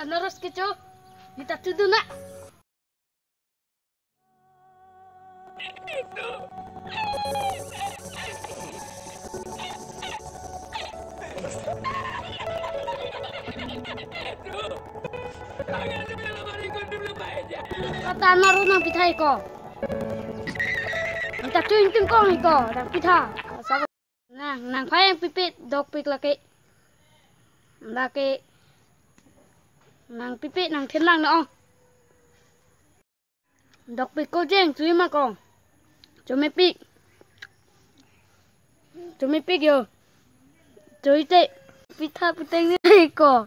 naros keco. Kita tuduh nak. Kata naros nang pitai ko. Kita tuing kong ko nang pita. Nang payang pipit dok pik laki. Nang pipit nang thiên lang nữa. Dok pik ko jeng chui mà con. Chui pik yo. Chui tệ. Pita piteng ni ko.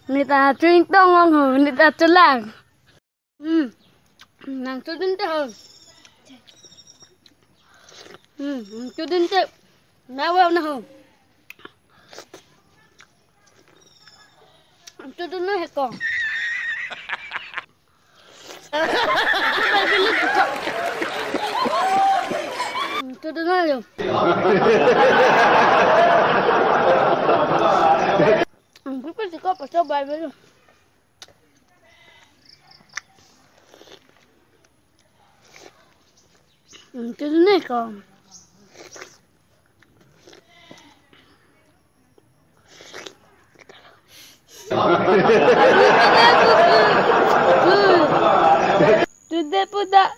Người ta chui tông ngon hơn người ta chui lang. Nang chui đến tệ hơn. Chui đến tệ. Nào vào nào hơn. Chui đến nơi hết con. Chui đến nơi rồi. Bukan sih kok pasal bayi tu. Chui đến nơi con. Sudah pudak.